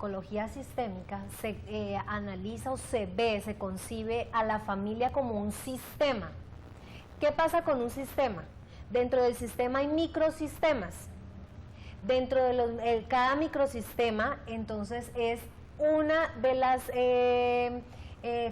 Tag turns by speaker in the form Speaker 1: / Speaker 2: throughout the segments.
Speaker 1: psicología sistémica se analiza o se ve, se concibe a la familia como un sistema. ¿Qué pasa con un sistema? Dentro del sistema hay microsistemas. Dentro de cada microsistema, entonces, es una de las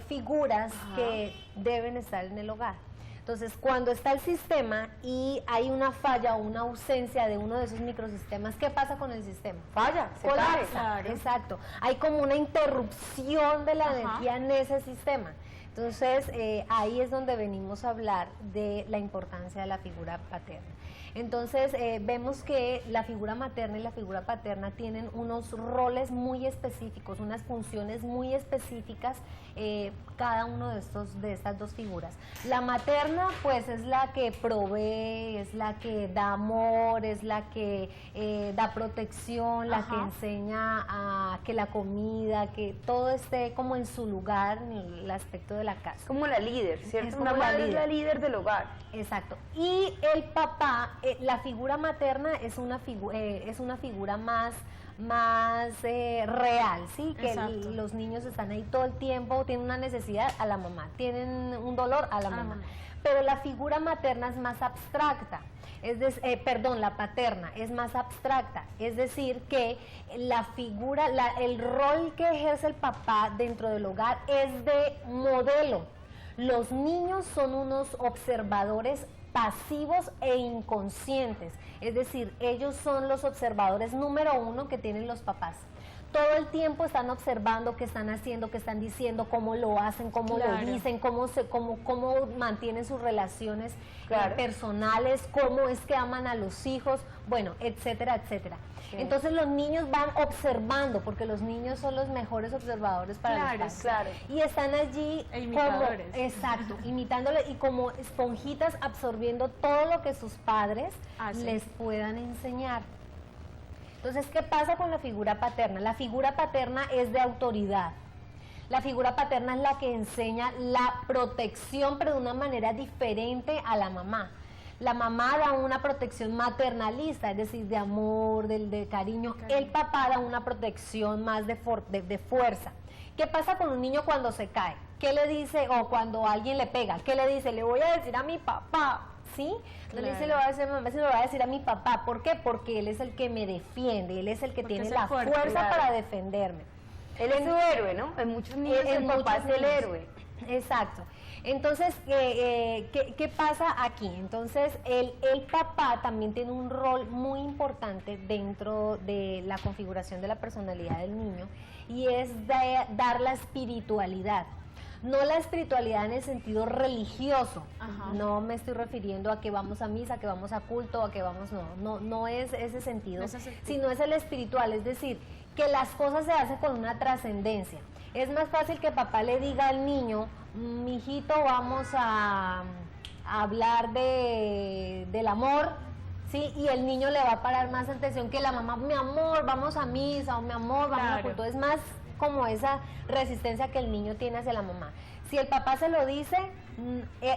Speaker 1: figuras que deben estar en el hogar. Entonces, cuando está el sistema y hay una falla o una ausencia de uno de esos microsistemas, ¿qué pasa con el sistema?
Speaker 2: Falla, se
Speaker 1: colapsa.
Speaker 2: claro.
Speaker 1: Exacto. Hay como una interrupción de la energía en ese sistema. Entonces, ahí es donde venimos a hablar de la importancia de la figura paterna. Entonces, vemos que la figura materna y la figura paterna tienen unos roles muy específicos, unas funciones muy específicas, cada uno de estas dos figuras. La materna, pues, es la que provee, es la que da amor, es la que da protección, la que enseña a que la comida, que todo esté como en su lugar, en el aspecto de la casa.
Speaker 2: Como la líder, ¿cierto?
Speaker 1: Es
Speaker 2: Una
Speaker 1: como
Speaker 2: madre es la líder del hogar.
Speaker 1: Exacto. Y el papá, la figura materna es una figura más real, ¿sí? Que los niños están ahí todo el tiempo, tienen una necesidad a la mamá, tienen un dolor a la mamá. Pero la figura materna es más abstracta. La paterna es más abstracta, es decir, que la figura, el rol que ejerce el papá dentro del hogar es de modelo. Los niños son unos observadores pasivos e inconscientes, es decir, ellos son los observadores número uno que tienen los papás. Todo el tiempo están observando qué están haciendo, qué están diciendo, cómo lo hacen, cómo lo dicen, cómo mantienen sus relaciones personales, cómo es que aman a los hijos, bueno, etcétera, etcétera. Entonces los niños van observando, porque los niños son los mejores observadores para los padres. Y están allí como, imitándole y como esponjitas absorbiendo todo lo que sus padres les puedan enseñar. Entonces, ¿qué pasa con la figura paterna? La figura paterna es de autoridad. La figura paterna es la que enseña la protección, pero de una manera diferente a la mamá. La mamá da una protección maternalista, es decir, de amor, de cariño. El papá da una protección más de fuerza. ¿Qué pasa con un niño cuando se cae? ¿Qué le dice? O cuando alguien le pega, ¿qué le dice? Le voy a decir a mi papá. ¿Sí? No le dice, le voy a decir a mi mamá, se lo voy a decir a mi papá. ¿Por qué? Porque él es el que me defiende, él es el que tiene la fuerza para defenderme.
Speaker 2: Él es su héroe, ¿no? En muchos niños el papá es el héroe.
Speaker 1: Exacto. Entonces, ¿qué pasa aquí? Entonces, el papá también tiene un rol muy importante dentro de la configuración de la personalidad del niño, y es dar la espiritualidad. No la espiritualidad en el sentido religioso, no me estoy refiriendo a que vamos a misa, que vamos a culto, a que vamos, no es ese sentido, sino es el espiritual, es decir, que las cosas se hacen con una trascendencia. Es más fácil que papá le diga al niño, mijito, vamos a hablar del amor, ¿sí? Y el niño le va a parar más atención que la mamá, mi amor, vamos a misa, o mi amor, vamos a culto. Es más como esa resistencia que el niño tiene hacia la mamá. Si el papá se lo dice,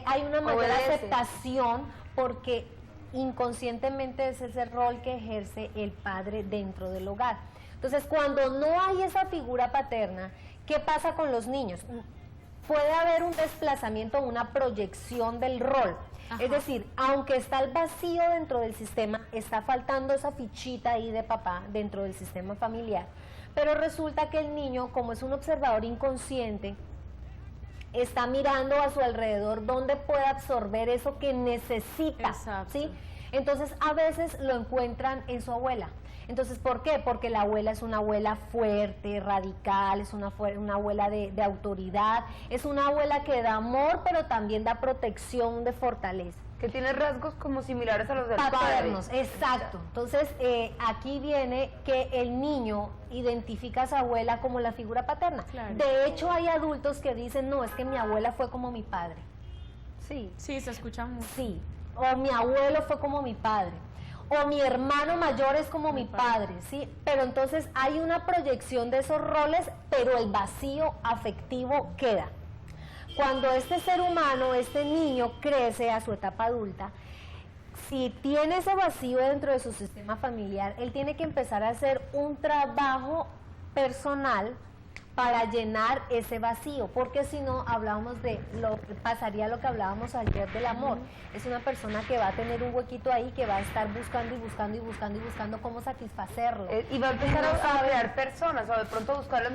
Speaker 1: hay una mayor aceptación, porque inconscientemente es ese rol que ejerce el padre dentro del hogar. Entonces, cuando no hay esa figura paterna, ¿qué pasa con los niños? Puede haber un desplazamiento, una proyección del rol. Es decir, aunque está el vacío dentro del sistema, está faltando esa fichita ahí de papá dentro del sistema familiar. Pero resulta que el niño, como es un observador inconsciente, está mirando a su alrededor donde puede absorber eso que necesita, ¿sí? Entonces, a veces lo encuentran en su abuela. Entonces, ¿por qué? Porque la abuela es una abuela fuerte, radical, es una abuela de autoridad, es una abuela que da amor, pero también da protección, de fortaleza.
Speaker 2: Que tiene rasgos como similares a los del
Speaker 1: paternos,
Speaker 2: padre.
Speaker 1: Exacto. Entonces, aquí viene que el niño identifica a su abuela como la figura paterna. De hecho, hay adultos que dicen, no, es que mi abuela fue como mi padre. Sí.
Speaker 3: Sí, se escucha mucho.
Speaker 1: Sí. O mi abuelo fue como mi padre. O mi hermano mayor es como mi padre, ¿sí? Pero entonces hay una proyección de esos roles, pero el vacío afectivo queda. Cuando este ser humano, este niño, crece a su etapa adulta, si tiene ese vacío dentro de su sistema familiar, él tiene que empezar a hacer un trabajo personal para llenar ese vacío, porque si no hablábamos de pasaría lo que hablábamos ayer del amor. Es una persona que va a tener un huequito ahí, que va a estar buscando y buscando y buscando y buscando cómo satisfacerlo.
Speaker 2: Y va a empezar a crear personas, o de pronto buscarlo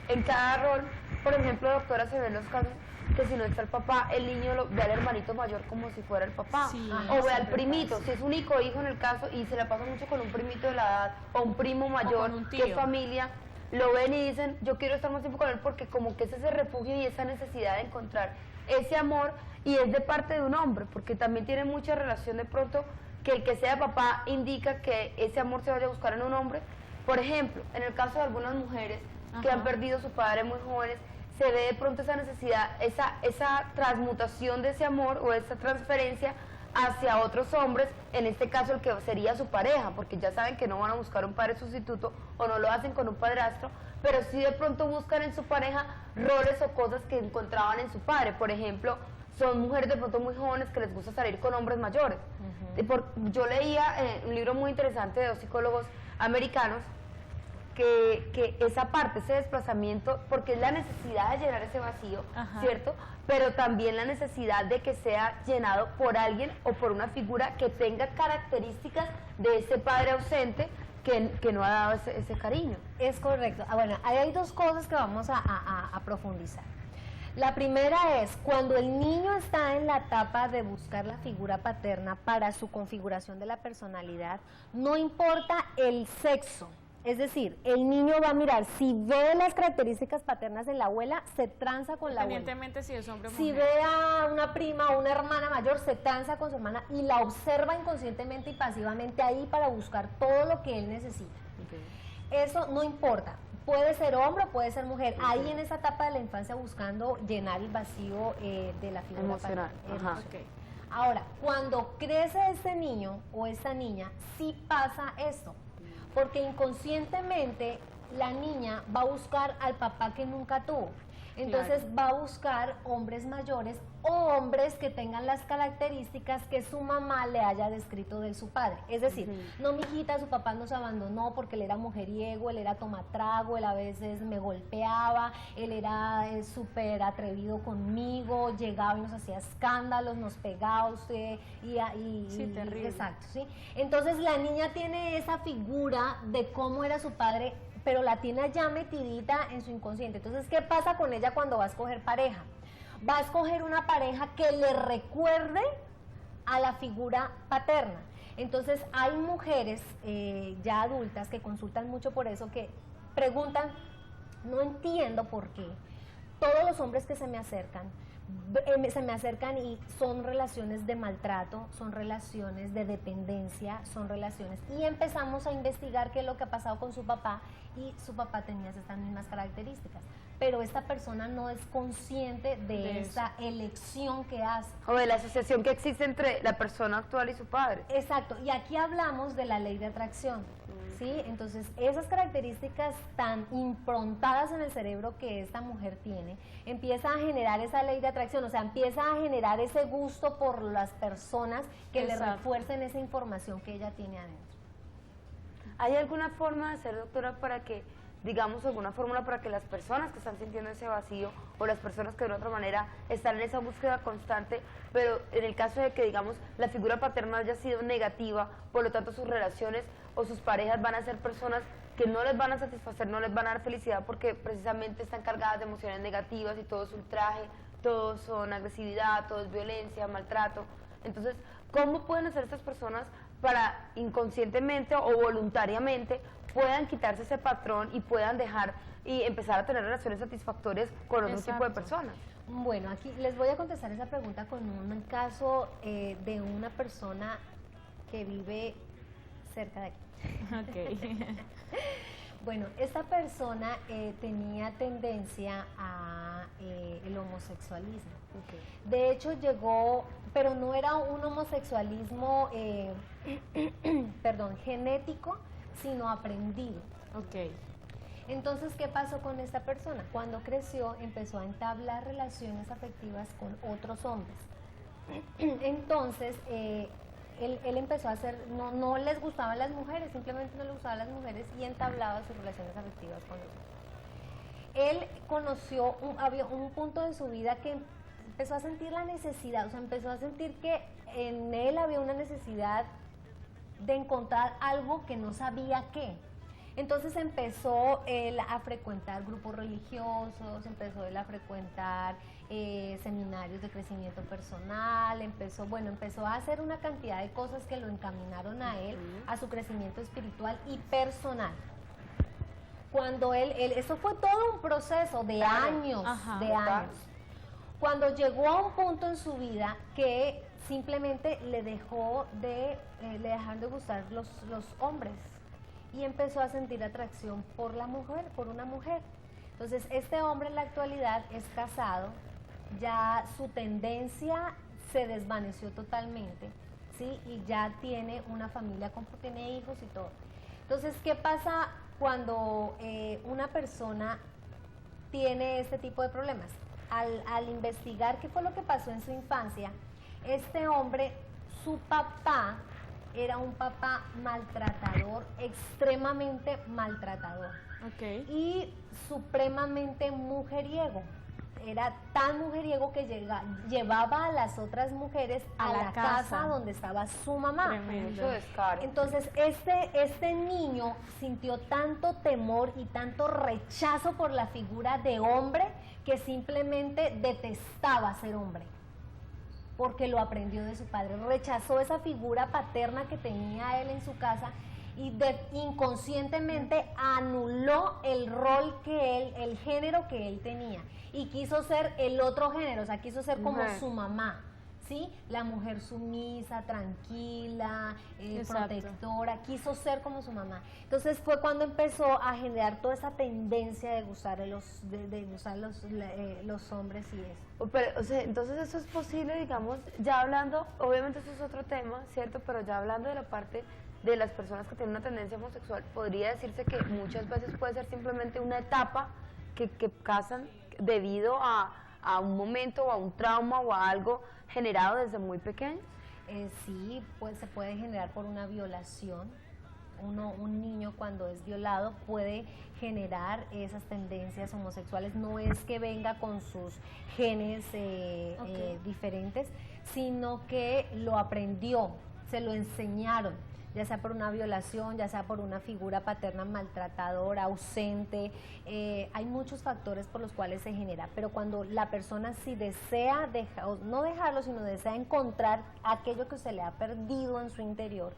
Speaker 2: en cada rol. Por ejemplo, doctora, se ven los casos que si no está el papá, el niño ve al hermanito mayor como si fuera el papá,
Speaker 3: Sí,
Speaker 2: o ve al primito, si es único hijo en el caso, y se la pasa mucho con un primito de la edad, o un primo mayor,
Speaker 3: con un
Speaker 2: que
Speaker 3: tío.
Speaker 2: es familia, lo ven y dicen, yo quiero estar más tiempo con él, porque como que es ese refugio y esa necesidad de encontrar ese amor, y es de parte de un hombre, porque también tiene mucha relación de pronto que el que sea papá indica que ese amor se vaya a buscar en un hombre. Por ejemplo, en el caso de algunas mujeres que han perdido a su padre muy jóvenes, se ve de pronto esa necesidad, esa transmutación de ese amor o esa transferencia hacia otros hombres, en este caso el que sería su pareja, porque ya saben que no van a buscar un padre sustituto o no lo hacen con un padrastro, pero sí de pronto buscan en su pareja roles o cosas que encontraban en su padre. Por ejemplo, son mujeres de pronto muy jóvenes que les gusta salir con hombres mayores. Yo leía un libro muy interesante de dos psicólogos americanos que esa parte, ese desplazamiento, porque es la necesidad de llenar ese vacío, ¿cierto? Pero también la necesidad de que sea llenado por alguien o por una figura que tenga características de ese padre ausente que no ha dado ese cariño.
Speaker 1: Es correcto. Bueno, ahí hay dos cosas que vamos a profundizar. La primera es cuando el niño está en la etapa de buscar la figura paterna para su configuración de la personalidad, no importa el sexo. Es decir, el niño va a mirar, si ve las características paternas de la abuela, se tranza con la abuela.
Speaker 3: Independientemente si es hombre o
Speaker 1: Si
Speaker 3: mujer.
Speaker 1: ve a una prima o una hermana mayor, se tranza con su hermana y la observa inconscientemente y pasivamente ahí para buscar todo lo que él necesita. Eso no importa. Puede ser hombre, puede ser mujer. Ahí en esa etapa de la infancia buscando llenar el vacío de la figura
Speaker 2: Emocional.
Speaker 1: paterna.
Speaker 3: Okay.
Speaker 1: Ahora, cuando crece ese niño o esa niña, sí pasa esto. Porque inconscientemente la niña va a buscar al papá que nunca tuvo. Entonces va a buscar hombres mayores o hombres que tengan las características que su mamá le haya descrito de su padre. Es decir, no, mijita, su papá nos abandonó porque él era mujeriego, él era tomatrago, él a veces me golpeaba, él era súper atrevido conmigo, llegaba y nos hacía escándalos, nos pegaba usted
Speaker 3: Sí, terrible.
Speaker 1: Exacto, ¿sí? Entonces la niña tiene esa figura de cómo era su padre, pero la tiene ya metidita en su inconsciente. Entonces, ¿qué pasa con ella cuando va a escoger pareja? Va a escoger una pareja que le recuerde a la figura paterna. Entonces, hay mujeres ya adultas que consultan mucho por eso, que preguntan, no entiendo por qué todos los hombres que se me acercan y son relaciones de maltrato, son relaciones de dependencia, son relaciones, y empezamos a investigar qué es lo que ha pasado con su papá, y su papá tenía estas mismas características, pero esta persona no es consciente de esa elección que hace.
Speaker 2: O de la asociación que existe entre la persona actual y su padre.
Speaker 1: Exacto, y aquí hablamos de la ley de atracción, ¿sí? Entonces, esas características tan improntadas en el cerebro que esta mujer tiene, empieza a generar esa ley de atracción, o sea, empieza a generar ese gusto por las personas que le refuercen esa información que ella tiene adentro.
Speaker 2: ¿Hay alguna forma de hacer, doctora, para que, digamos, alguna fórmula para que las personas que están sintiendo ese vacío o las personas que de otra manera están en esa búsqueda constante, pero en el caso de que, digamos, la figura paterna haya sido negativa, por lo tanto sus relaciones o sus parejas van a ser personas que no les van a satisfacer, no les van a dar felicidad porque precisamente están cargadas de emociones negativas y todo es ultraje, todo son agresividad, todo es violencia, maltrato? Entonces, ¿cómo pueden hacer estas personas para inconscientemente o voluntariamente puedan quitarse ese patrón y puedan dejar y empezar a tener relaciones satisfactorias con otro tipo de personas?
Speaker 1: Bueno, aquí les voy a contestar esa pregunta con un caso de una persona que vive cerca de aquí.
Speaker 3: Okay.
Speaker 1: Bueno, esta persona tenía tendencia a el homosexualismo. De hecho llegó, pero no era un homosexualismo, perdón, genético, sino aprendido.
Speaker 3: Okay.
Speaker 1: Entonces, ¿qué pasó con esta persona? Cuando creció, empezó a entablar relaciones afectivas con otros hombres. Entonces, él empezó a hacer, no les gustaban las mujeres, simplemente no le gustaban las mujeres y entablaba sus relaciones afectivas con los hombres. Él conoció, había un punto en su vida que empezó a sentir la necesidad, o sea, empezó a sentir que en él había una necesidad de encontrar algo que no sabía qué. Entonces empezó él a frecuentar grupos religiosos, empezó él a frecuentar seminarios de crecimiento personal, empezó a hacer una cantidad de cosas que lo encaminaron a él, a su crecimiento espiritual y personal. Cuando eso fue todo un proceso de años, Cuando llegó a un punto en su vida que simplemente le dejaron de gustar los hombres y empezó a sentir atracción por una mujer. Entonces, este hombre en la actualidad es casado, ya su tendencia se desvaneció totalmente, ¿sí? Y ya tiene una familia, tiene hijos y todo. Entonces, ¿qué pasa cuando una persona tiene este tipo de problemas? Al investigar qué fue lo que pasó en su infancia, este hombre, su papá, era un papá maltratador, extremadamente maltratador.
Speaker 3: Okay.
Speaker 1: Y supremamente mujeriego. Era tan mujeriego que llevaba a las otras mujeres a la casa donde estaba su mamá.
Speaker 3: Tremendo.
Speaker 1: Entonces, este niño sintió tanto temor y tanto rechazo por la figura de hombre que simplemente detestaba ser hombre, porque lo aprendió de su padre. Rechazó esa figura paterna que tenía él en su casa y inconscientemente anuló el rol el género que él tenía y quiso ser el otro género, o sea, quiso ser como su mamá, ¿sí? La mujer sumisa, tranquila, protectora, quiso ser como su mamá. Entonces fue cuando empezó a generar toda esa tendencia de gustar los hombres y eso.
Speaker 2: Pero, o sea, entonces eso es posible, digamos, ya hablando, obviamente eso es otro tema, ¿cierto? Pero ya hablando de la parte de las personas que tienen una tendencia homosexual, podría decirse que muchas veces puede ser simplemente una etapa que casan debido a un momento o a un trauma o a algo generado desde muy pequeño.
Speaker 1: Sí, pues se puede generar por una violación. Un niño cuando es violado puede generar esas tendencias homosexuales. No es que venga con sus genes diferentes, sino que lo aprendió, se lo enseñaron, ya sea por una violación, ya sea por una figura paterna maltratadora, ausente. Hay muchos factores por los cuales se genera, pero cuando la persona sí desea no dejarlo, sino desea encontrar aquello que se le ha perdido en su interior,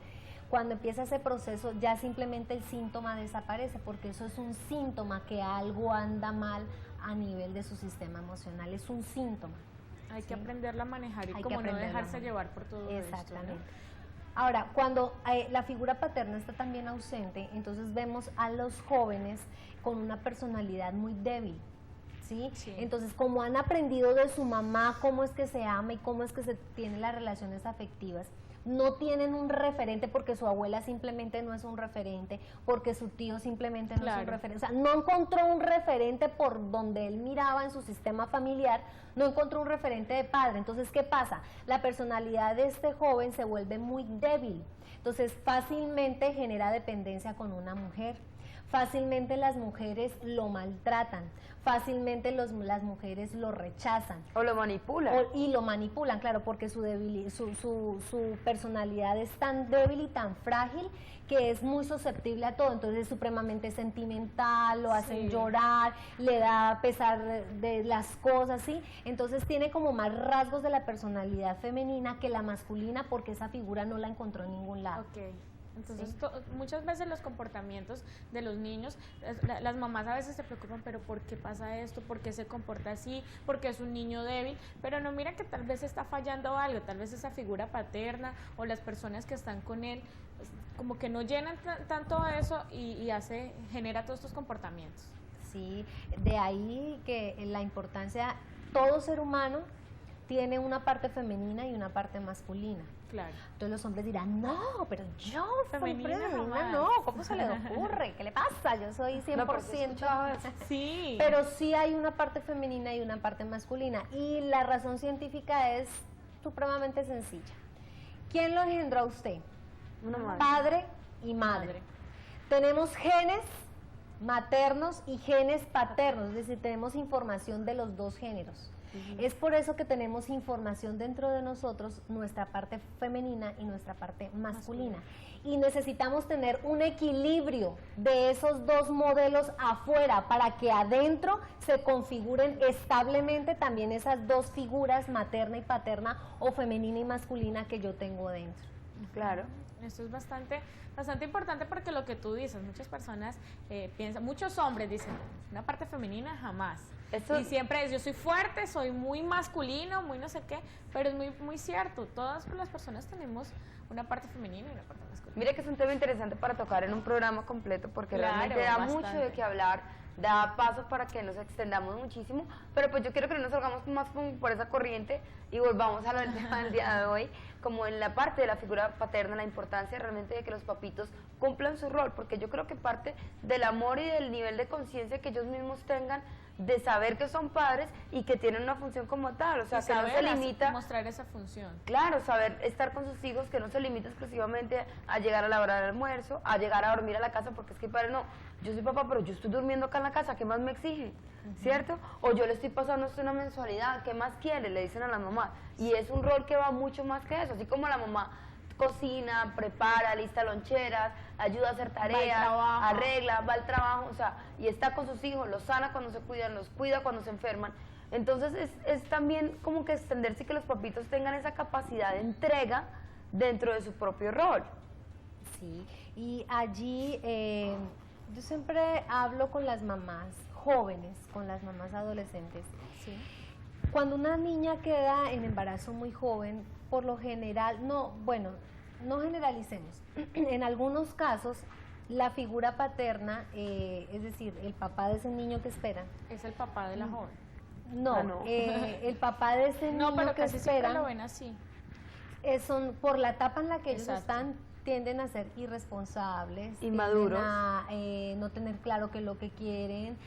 Speaker 1: cuando empieza ese proceso ya simplemente el síntoma desaparece, porque eso es un síntoma que algo anda mal a nivel de su sistema emocional, es un síntoma.
Speaker 3: Hay que aprenderla a manejar y como no dejarse llevar por todo esto.
Speaker 1: Exactamente. Ahora, cuando la figura paterna está también ausente, entonces vemos a los jóvenes con una personalidad muy débil, ¿sí? Entonces, como han aprendido de su mamá cómo es que se ama y cómo es que se tienen las relaciones afectivas, no tienen un referente porque su abuela simplemente no es un referente, porque su tío simplemente no es un referente. O sea, no encontró un referente por donde él miraba en su sistema familiar, no encontró un referente de padre. Entonces, ¿qué pasa? La personalidad de este joven se vuelve muy débil. Entonces, fácilmente genera dependencia con una mujer. Fácilmente las mujeres lo maltratan, fácilmente las mujeres lo rechazan.
Speaker 2: O lo manipulan.
Speaker 1: Y lo manipulan, claro, porque su personalidad es tan débil y tan frágil que es muy susceptible a todo. Entonces es supremamente sentimental, lo hacen llorar, le da pesar de las cosas, ¿sí? Entonces tiene como más rasgos de la personalidad femenina que la masculina, porque esa figura no la encontró en ningún lado.
Speaker 3: Entonces, muchas veces los comportamientos de los niños, las mamás a veces se preocupan, pero ¿por qué pasa esto? ¿Por qué se comporta así? ¿Por qué es un niño débil? Pero no miran que tal vez está fallando algo, tal vez esa figura paterna o las personas que están con él, pues, como que no llenan tanto eso y genera todos estos comportamientos.
Speaker 1: Sí, de ahí que la importancia, todo ser humano tiene una parte femenina y una parte masculina.
Speaker 3: Claro.
Speaker 1: Entonces los hombres dirán, no, pero yo
Speaker 3: femenina
Speaker 1: no, ¿cómo se le ocurre? ¿Qué le pasa? Yo soy 100%.
Speaker 3: Sí.
Speaker 1: Pero sí hay una parte femenina y una parte masculina. Y la razón científica es supremamente sencilla. ¿Quién lo engendró a usted?
Speaker 2: Una madre.
Speaker 1: Padre y madre. Tenemos genes maternos y genes paternos, es decir, tenemos información de los dos géneros. Es por eso que tenemos información dentro de nosotros, nuestra parte femenina y nuestra parte masculina. Y necesitamos tener un equilibrio de esos dos modelos afuera para que adentro se configuren establemente también esas dos figuras, materna y paterna, o femenina y masculina, que yo tengo dentro.
Speaker 2: Claro.
Speaker 3: Esto es bastante importante, porque lo que tú dices, muchas personas piensan, muchos hombres dicen, una parte femenina jamás.
Speaker 2: Esto...
Speaker 3: Y siempre es, yo soy fuerte, soy muy masculino, muy no sé qué, pero es muy, muy cierto, todas las personas tenemos una parte femenina y una parte masculina.
Speaker 2: Mire que es un tema interesante para tocar en un programa completo, porque
Speaker 3: Claro,
Speaker 2: realmente da
Speaker 3: bastante.
Speaker 2: mucho de qué hablar, da paso para que nos extendamos muchísimo, pero pues yo quiero que no nos salgamos más como por esa corriente y volvamos a lo del tema del día de hoy, como en la parte de la figura paterna, la importancia realmente de que los papitos cumplan su rol, porque yo creo que parte del amor y del nivel de conciencia que ellos mismos tengan, de saber que son padres y que tienen una función como tal, o sea,
Speaker 3: Y
Speaker 2: que no se
Speaker 3: saber
Speaker 2: limita...
Speaker 3: mostrar esa función.
Speaker 2: Claro, saber estar con sus hijos, que no se limita exclusivamente a llegar a la hora del almuerzo, a llegar a dormir a la casa, porque es que padre, no, yo soy papá, pero yo estoy durmiendo acá en la casa, ¿qué más me exige? ¿Cierto? O yo le estoy pasando una mensualidad, ¿qué más quiere? Le dicen a la mamá. Y es un rol que va mucho más que eso, así como la mamá cocina, prepara, lista loncheras, ayuda a hacer tareas, arregla, va al trabajo, o sea, y está con sus hijos, los sana cuando se cuidan, los cuida cuando se enferman. Entonces es también como que extenderse y que los papitos tengan esa capacidad de entrega dentro de su propio rol.
Speaker 1: Sí, y allí yo siempre hablo con las mamás jóvenes, con las mamás adolescentes.
Speaker 3: Sí.
Speaker 1: Cuando una niña queda en embarazo muy joven, por lo general, no generalicemos, en algunos casos la figura paterna, es decir, el papá de ese niño que espera.
Speaker 3: Es el papá de la joven.
Speaker 1: No,
Speaker 2: no.
Speaker 1: El papá de ese niño
Speaker 3: No, pero
Speaker 1: que
Speaker 3: casi siempre
Speaker 1: espera,
Speaker 3: lo ven así.
Speaker 1: son por la etapa en la que ellos
Speaker 3: Exacto.
Speaker 1: están, tienden a ser irresponsables,
Speaker 2: Inmaduros.
Speaker 1: tienden a no tener claro qué es lo que quieren,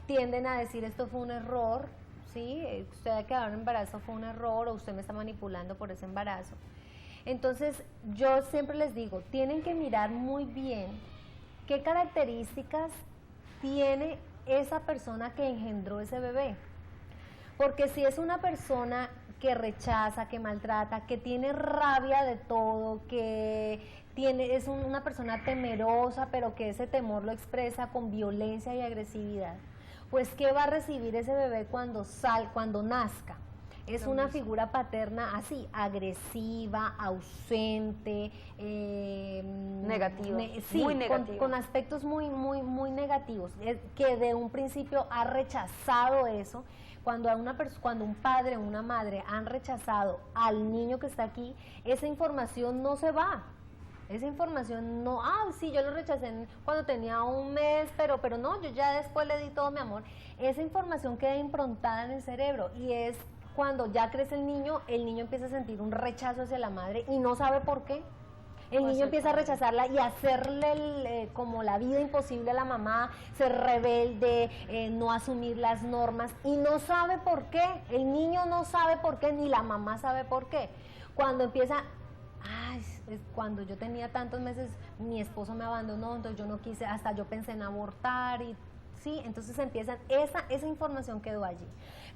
Speaker 1: tienden a decir esto fue un error, ¿sí? Usted ha quedado en embarazo, fue un error, o usted me está manipulando por ese embarazo. Entonces, yo siempre les digo, tienen que mirar muy bien qué características tiene esa persona que engendró ese bebé. Porque si es una persona que rechaza, que maltrata, que tiene rabia de todo, que es una persona temerosa, pero que ese temor lo expresa con violencia y agresividad, pues ¿qué va a recibir ese bebé cuando nazca? Es una figura paterna así, agresiva, ausente,
Speaker 2: Negativa,
Speaker 1: sí,
Speaker 2: muy negativa.
Speaker 1: con aspectos muy negativos, que de un principio ha rechazado eso. Cuando un padre o una madre han rechazado al niño que está aquí, esa información no se va. Esa información no, sí, yo lo rechacé cuando tenía un mes, pero no, yo ya después le di todo mi amor. Esa información queda improntada en el cerebro, y es cuando ya crece el niño empieza a sentir un rechazo hacia la madre y no sabe por qué. El niño empieza a rechazarla y a hacerle como la vida imposible a la mamá, ser rebelde, no asumir las normas, y no sabe por qué. El niño no sabe por qué, ni la mamá sabe por qué. Cuando empieza, cuando yo tenía tantos meses, mi esposo me abandonó, entonces yo no quise, hasta yo pensé en abortar, y sí, entonces empiezan, esa información quedó allí.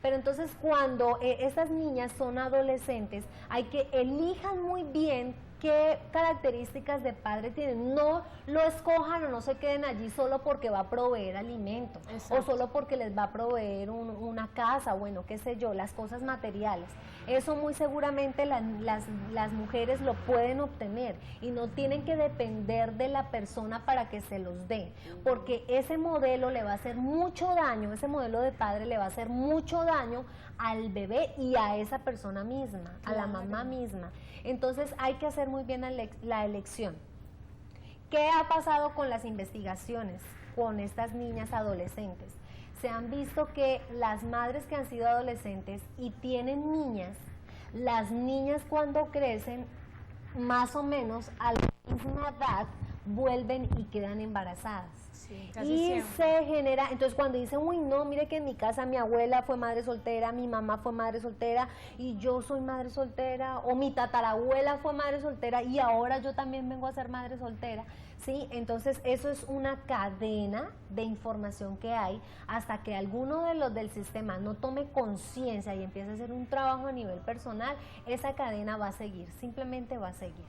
Speaker 1: Pero entonces cuando estas niñas son adolescentes, hay que elijan muy bien qué características de padre tienen. No lo escojan o no se queden allí solo porque va a proveer alimento.
Speaker 3: Exacto.
Speaker 1: O solo porque les va a proveer una casa, bueno, qué sé yo, las cosas materiales. Eso muy seguramente las mujeres lo pueden obtener, y no tienen que depender de la persona para que se los dé, porque ese modelo le va a hacer mucho daño, ese modelo de padre le va a hacer mucho daño al bebé y a esa persona misma, a la mamá misma. Entonces hay que hacer muy bien la elección. ¿Qué ha pasado con las investigaciones con estas niñas adolescentes? Se han visto que las madres que han sido adolescentes y tienen niñas, las niñas cuando crecen más o menos a la misma edad vuelven y quedan embarazadas.
Speaker 3: Sí, casi
Speaker 1: Y
Speaker 3: siempre.
Speaker 1: se genera, entonces cuando dicen, uy, no, mire que en mi casa mi abuela fue madre soltera, mi mamá fue madre soltera y yo soy madre soltera, o mi tatarabuela fue madre soltera y ahora yo también vengo a ser madre soltera, ¿sí? Entonces eso es una cadena de información que hay hasta que alguno de los del sistema no tome conciencia y empiece a hacer un trabajo a nivel personal, esa cadena va a seguir, simplemente va a seguir.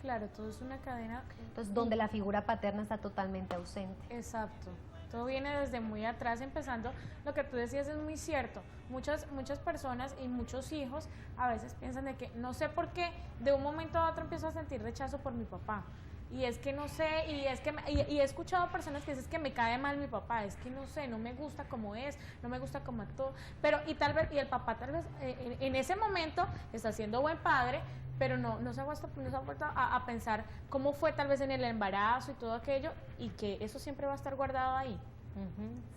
Speaker 3: Claro, todo es una cadena.
Speaker 1: Entonces donde la figura paterna está totalmente ausente.
Speaker 3: Exacto. Todo viene desde muy atrás, empezando, lo que tú decías es muy cierto. Muchas personas y muchos hijos a veces piensan de que no sé por qué de un momento a otro empiezo a sentir rechazo por mi papá. Y es que no sé, y es que y he escuchado personas que dicen que me cae mal mi papá, es que no sé, no me gusta como es, no me gusta como actúa, pero y el papá tal vez en ese momento está siendo buen padre, pero no se ha vuelto a pensar cómo fue tal vez en el embarazo y todo aquello, y que eso siempre va a estar guardado ahí.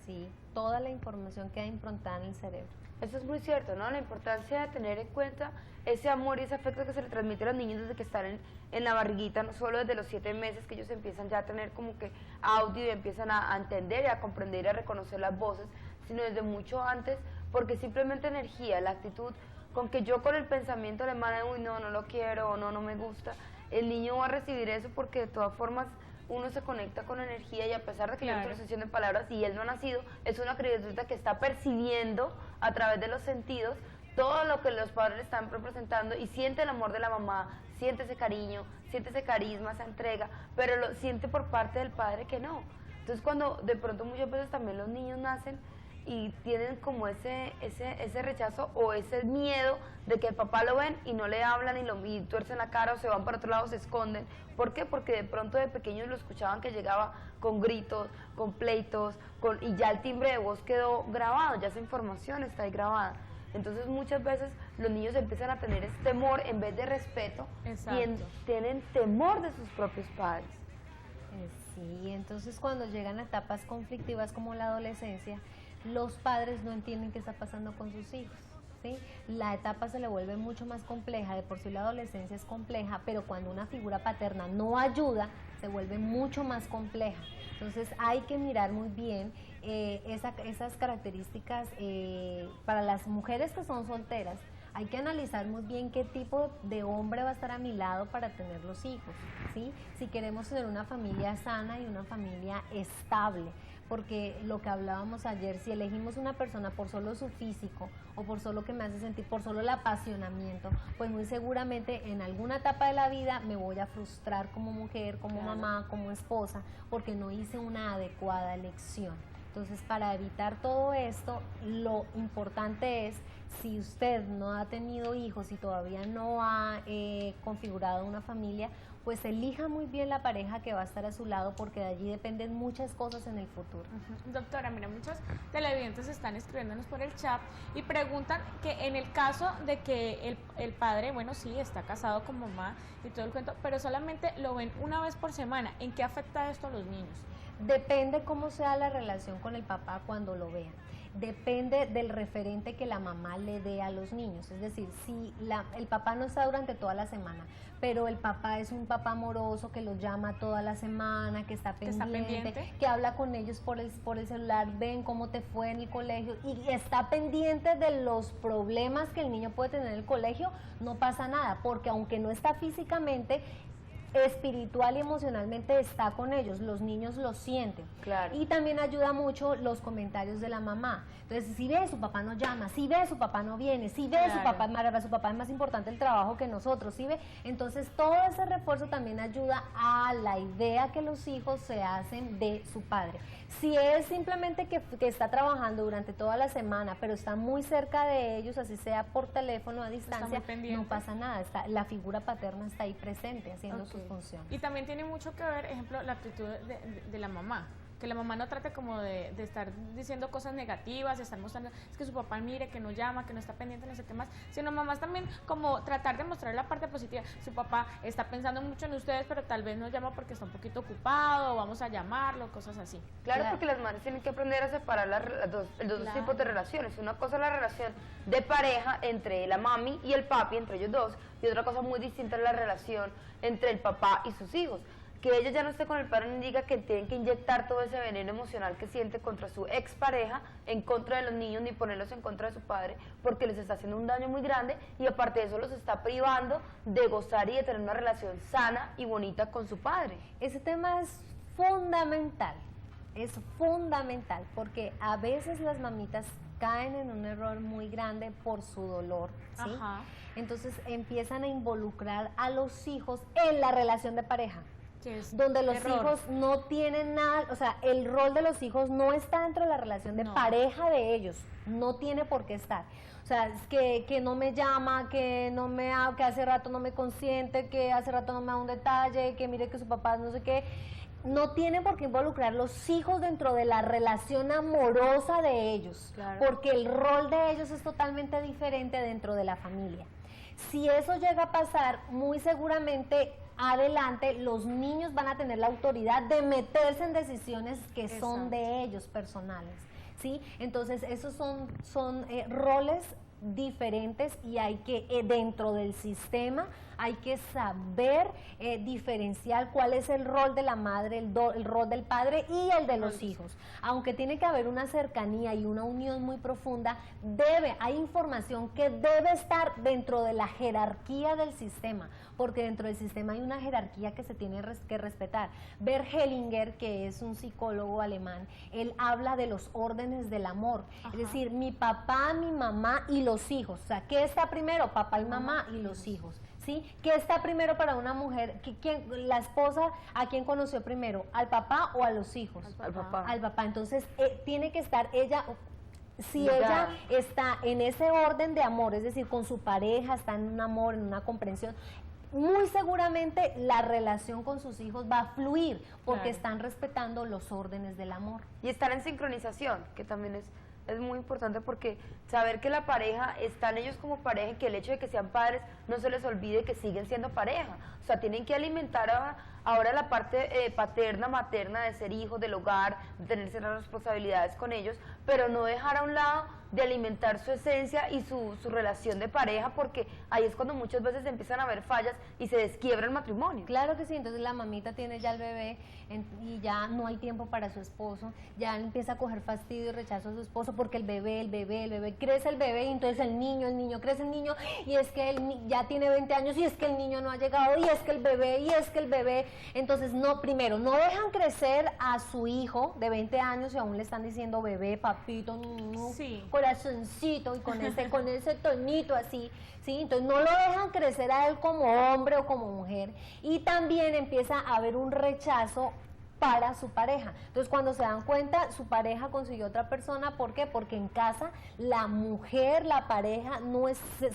Speaker 1: Sí, toda la información queda improntada en el cerebro.
Speaker 2: Eso es muy cierto, ¿no? La importancia de tener en cuenta ese amor y ese afecto que se le transmite a los niños desde que están en la barriguita, no solo desde los 7 meses que ellos empiezan ya a tener como que audio y empiezan a entender y a comprender y a reconocer las voces, sino desde mucho antes, porque simplemente energía, la actitud con que yo con el pensamiento le mande, uy, no lo quiero, o no me gusta, el niño va a recibir eso porque de todas formas uno se conecta con energía y a pesar de que yo no estoy diciendo en palabras y él no ha nacido, es una criatura que está percibiendo a través de los sentidos todo lo que los padres le están representando y siente el amor de la mamá, siente ese cariño, siente ese carisma, esa entrega, pero lo siente por parte del padre que no. Entonces cuando de pronto muchas veces también los niños nacen y tienen como ese rechazo o ese miedo de que el papá lo ven y no le hablan y tuercen la cara o se van para otro lado, se esconden. ¿Por qué? Porque de pronto de pequeños lo escuchaban que llegaba con gritos, con pleitos, y ya el timbre de voz quedó grabado, ya esa información está ahí grabada. Entonces muchas veces los niños empiezan a tener ese temor en vez de respeto.
Speaker 3: Exacto.
Speaker 2: Y tienen temor de sus propios padres.
Speaker 1: Sí, entonces cuando llegan a etapas conflictivas como la adolescencia, los padres no entienden qué está pasando con sus hijos, ¿sí? La etapa se le vuelve mucho más compleja, de por sí la adolescencia es compleja, pero cuando una figura paterna no ayuda, se vuelve mucho más compleja. Entonces hay que mirar muy bien esas características para las mujeres que son solteras. Hay que analizar muy bien qué tipo de hombre va a estar a mi lado para tener los hijos, ¿sí? Si queremos tener una familia sana y una familia estable, porque lo que hablábamos ayer, si elegimos una persona por solo su físico o por solo que me hace sentir, por solo el apasionamiento, pues muy seguramente en alguna etapa de la vida me voy a frustrar como mujer, como mamá, como esposa, porque no hice una adecuada elección. Entonces, para evitar todo esto, lo importante es, si usted no ha tenido hijos y todavía no ha configurado una familia, pues elija muy bien la pareja que va a estar a su lado, porque de allí dependen muchas cosas en el futuro.
Speaker 3: Doctora, mira, muchos televidentes están escribiéndonos por el chat y preguntan que en el caso de que el padre, bueno, sí, está casado con mamá y todo el cuento, pero solamente lo ven una vez por semana, ¿en qué afecta esto a los niños?
Speaker 1: Depende cómo sea la relación con el papá cuando lo vean. Depende del referente que la mamá le dé a los niños. Es decir, si el papá no está durante toda la semana, pero el papá es un papá amoroso que los llama toda la semana, que está pendiente, que habla con ellos por el celular, ven cómo te fue en el colegio y está pendiente de los problemas que el niño puede tener en el colegio, no pasa nada, porque aunque no está físicamente, espiritual y emocionalmente está con ellos, los niños lo sienten.
Speaker 2: Claro.
Speaker 1: Y también ayuda mucho los comentarios de la mamá. Entonces, si ve su papá no llama, si ve su papá no viene, si ve su papá es más importante el trabajo que nosotros, si ve, entonces todo ese refuerzo también ayuda a la idea que los hijos se hacen de su padre. Si es simplemente que está trabajando durante toda la semana, pero está muy cerca de ellos, así sea por teléfono a distancia, no pasa nada, la figura paterna está ahí presente haciendo sus funciones.
Speaker 3: Y también tiene mucho que ver, ejemplo, la actitud de la mamá. Que la mamá no trate como de estar diciendo cosas negativas, de estar mostrando, es que su papá mire, que no llama, que no está pendiente, no sé qué más, sino mamás también como tratar de mostrar la parte positiva. Su papá está pensando mucho en ustedes, pero tal vez no llama porque está un poquito ocupado, o vamos a llamarlo, cosas así.
Speaker 2: Claro, porque las madres tienen que aprender a separar los dos tipos de relaciones. Una cosa es la relación de pareja entre la mami y el papi, entre ellos dos, y otra cosa muy distinta es la relación entre el papá y sus hijos, que ella ya no esté con el padre no indica que tienen que inyectar todo ese veneno emocional que siente contra su expareja, en contra de los niños, ni ponerlos en contra de su padre, porque les está haciendo un daño muy grande y aparte de eso los está privando de gozar y de tener una relación sana y bonita con su padre.
Speaker 1: Ese tema es fundamental, porque a veces las mamitas caen en un error muy grande por su dolor, ¿sí?
Speaker 3: Ajá.
Speaker 1: Entonces empiezan a involucrar a los hijos en la relación de pareja,
Speaker 3: Que es
Speaker 1: donde los
Speaker 3: error.
Speaker 1: hijos no tienen nada, o sea, el rol de los hijos no está dentro de la relación de
Speaker 3: No.
Speaker 1: pareja de ellos, no tiene por qué estar. O sea, es que no me llama, que no me que hace rato no me consiente, que hace rato no me da un detalle, que mire que su papá no sé qué. No tiene por qué involucrar los hijos dentro de la relación amorosa de ellos,
Speaker 3: Claro.
Speaker 1: porque el rol de ellos es totalmente diferente dentro de la familia. Si eso llega a pasar, muy seguramente adelante los niños van a tener la autoridad de meterse en decisiones que son
Speaker 3: Exacto.
Speaker 1: de ellos personales, ¿sí? Entonces esos son roles diferentes y hay que, dentro del sistema, hay que saber diferenciar cuál es el rol de la madre, el rol del padre y el de los hijos. Aunque tiene que haber una cercanía y una unión muy profunda, hay información que debe estar dentro de la jerarquía del sistema, porque dentro del sistema hay una jerarquía que se tiene que respetar. Bert Hellinger, que es un psicólogo alemán, él habla de los órdenes del amor, es decir, mi papá, mi mamá y los hijos. O sea, ¿qué está primero? Papá y mamá y los hijos. ¿Sí? ¿Qué está primero para una mujer? La esposa, ¿a quién conoció primero? ¿Al papá o a los hijos?
Speaker 2: Al papá.
Speaker 1: Al papá. Entonces, tiene que estar ella, si
Speaker 2: Ligada.
Speaker 1: ella está en ese orden de amor, es decir, con su pareja, está en un amor, en una comprensión, muy seguramente la relación con sus hijos va a fluir, porque
Speaker 3: Claro.
Speaker 1: están respetando los órdenes del amor.
Speaker 2: Y estar en sincronización, que también es muy importante porque saber que la pareja, están ellos como pareja y que el hecho de que sean padres no se les olvide que siguen siendo pareja. O sea, tienen que alimentar ahora la parte paterna, materna de ser hijos del hogar, de tener ciertas responsabilidades con ellos, pero no dejar a un lado de alimentar su esencia y su relación de pareja, porque ahí es cuando muchas veces empiezan a haber fallas y se desquiebra el matrimonio.
Speaker 1: Claro que sí, entonces la mamita tiene ya el bebé y ya no hay tiempo para su esposo, ya empieza a coger fastidio y rechazo a su esposo porque el bebé, crece el bebé y entonces el niño, crece el niño y es que ya tiene 20 años y es que el niño no ha llegado y es que el bebé, entonces primero no dejan crecer a su hijo de 20 años y aún le están diciendo bebé, papito,
Speaker 3: Sí.
Speaker 1: corazoncito y con ese tonito así, ¿sí? Entonces no lo dejan crecer a él como hombre o como mujer y también empieza a haber un rechazo para su pareja. Entonces cuando se dan cuenta, su pareja consiguió otra persona, ¿por qué? Porque en casa la mujer, la pareja,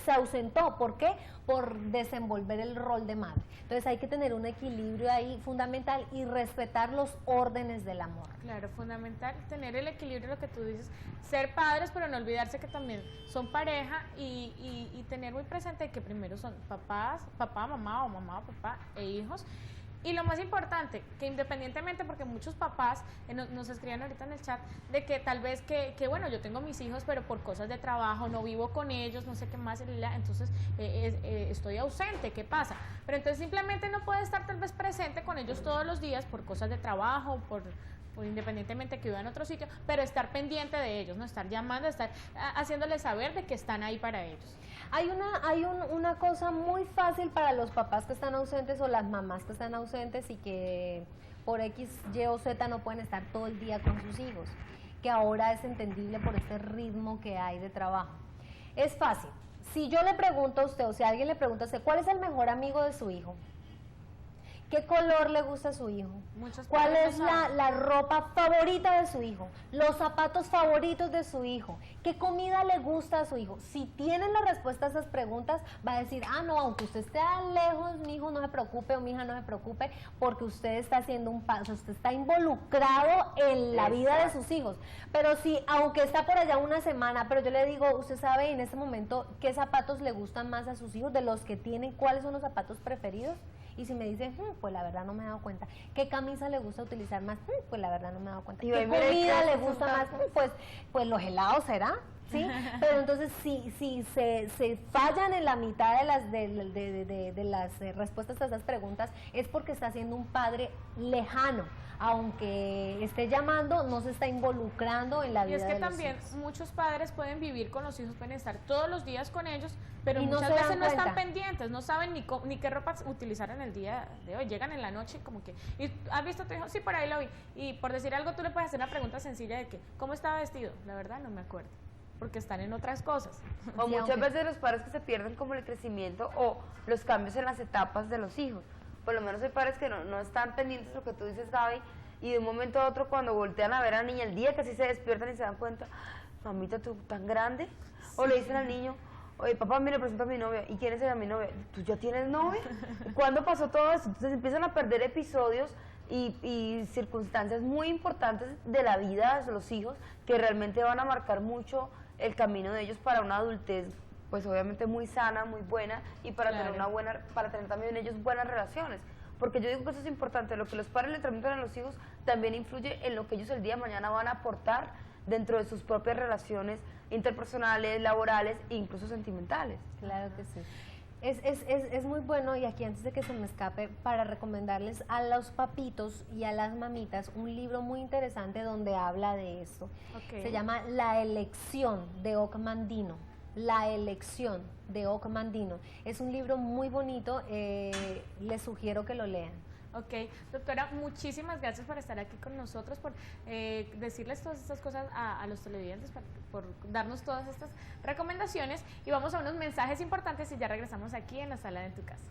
Speaker 1: se ausentó. ¿Por qué? Por desenvolver el rol de madre. Entonces hay que tener un equilibrio ahí fundamental y respetar los órdenes del amor.
Speaker 3: Claro, fundamental tener el equilibrio, lo que tú dices, ser padres, pero no olvidarse que también son pareja y tener muy presente que primero son papá, mamá o mamá, papá e hijos. Y lo más importante, que independientemente, porque muchos papás nos escriben ahorita en el chat, de que tal vez que bueno, yo tengo mis hijos, pero por cosas de trabajo, no vivo con ellos, no sé qué más, entonces estoy ausente, ¿qué pasa? Pero entonces simplemente no puede estar tal vez presente con ellos todos los días por cosas de trabajo, por independientemente que vivan en otro sitio, pero estar pendiente de ellos, no estar llamando, estar haciéndoles saber de que están ahí para ellos.
Speaker 1: Hay una cosa muy fácil para los papás que están ausentes o las mamás que están ausentes y que por X, Y o Z no pueden estar todo el día con sus hijos, que ahora es entendible por este ritmo que hay de trabajo. Es fácil. Si yo le pregunto a usted, o si alguien le pregunta a usted, ¿cuál es el mejor amigo de su hijo? ¿Qué color le gusta a su hijo?
Speaker 3: Muchos
Speaker 1: ¿Cuál
Speaker 3: padres
Speaker 1: es
Speaker 3: no saben.
Speaker 1: la ropa favorita de su hijo? Los zapatos favoritos de su hijo. ¿Qué comida le gusta a su hijo? Si tienen la respuesta a esas preguntas, va a decir, no, aunque usted esté lejos, mi hijo no se preocupe o mi hija no se preocupe, porque usted está haciendo un paso, usted está involucrado en la vida de sus hijos. Pero si, aunque está por allá una semana, pero yo le digo, usted sabe en este momento qué zapatos le gustan más a sus hijos, de los que tienen, ¿cuáles son los zapatos preferidos? Y si me dicen, pues la verdad no me he dado cuenta. ¿Qué camisa le gusta utilizar más? Pues la verdad no me he dado cuenta.
Speaker 2: Y
Speaker 1: ¿Qué
Speaker 2: ahí mire
Speaker 1: comida
Speaker 2: que
Speaker 1: le
Speaker 2: esos
Speaker 1: gusta
Speaker 2: son
Speaker 1: más?
Speaker 2: datos.
Speaker 1: Pues los helados, ¿será? ¿sí? Pero entonces si se fallan en la mitad de las respuestas a esas preguntas, es porque está siendo un padre lejano. Aunque esté llamando, no se está involucrando en la vida
Speaker 3: Y es que
Speaker 1: de los
Speaker 3: también
Speaker 1: hijos.
Speaker 3: muchos padres pueden vivir con los hijos, pueden estar todos los días con ellos, pero
Speaker 1: Y no
Speaker 3: muchas
Speaker 1: se dan
Speaker 3: veces no están
Speaker 1: cuenta.
Speaker 3: pendientes, no saben ni qué ropa utilizar en el día de hoy. Llegan en la noche como que, ¿y has visto a tu hijo? Sí, por ahí lo vi. Y por decir algo, tú le puedes hacer una pregunta sencilla de que, ¿cómo estaba vestido? La verdad no me acuerdo, porque están en otras cosas.
Speaker 2: O
Speaker 1: Sí,
Speaker 2: muchas
Speaker 1: aunque-
Speaker 2: veces los padres que se pierden como el crecimiento o los cambios en las etapas de los hijos. Por lo menos hay padres que no están pendientes de lo que tú dices, Gaby, y de un momento a otro cuando voltean a ver a la niña, el día que así se despiertan y se dan cuenta, mamita, tú tan grande, o le dicen al niño, oye, papá, mire, presenta a mi novia, ¿y quién es mi novia? ¿Tú ya tienes novia? ¿Cuándo pasó todo eso? Entonces empiezan a perder episodios y circunstancias muy importantes de la vida de los hijos que realmente van a marcar mucho el camino de ellos para una adultez, pues obviamente muy sana, muy buena, y para
Speaker 3: Claro.
Speaker 2: para tener también ellos buenas relaciones. Porque yo digo que eso es importante, lo que los padres le transmiten a los hijos también influye en lo que ellos el día de mañana van a aportar dentro de sus propias relaciones interpersonales, laborales e incluso sentimentales.
Speaker 1: Claro que sí. Es muy bueno, y aquí antes de que se me escape, para recomendarles a los papitos y a las mamitas un libro muy interesante donde habla de esto.
Speaker 3: Ok.
Speaker 1: Se llama La elección de Ocmandino. La elección de Ocmandino. Es un libro muy bonito, les sugiero que lo lean.
Speaker 3: Ok, doctora, muchísimas gracias por estar aquí con nosotros, por decirles todas estas cosas a los televidentes, por darnos todas estas recomendaciones, y vamos a unos mensajes importantes y ya regresamos aquí en la sala de tu casa.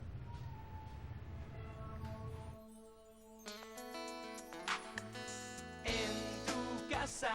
Speaker 4: En tu casa,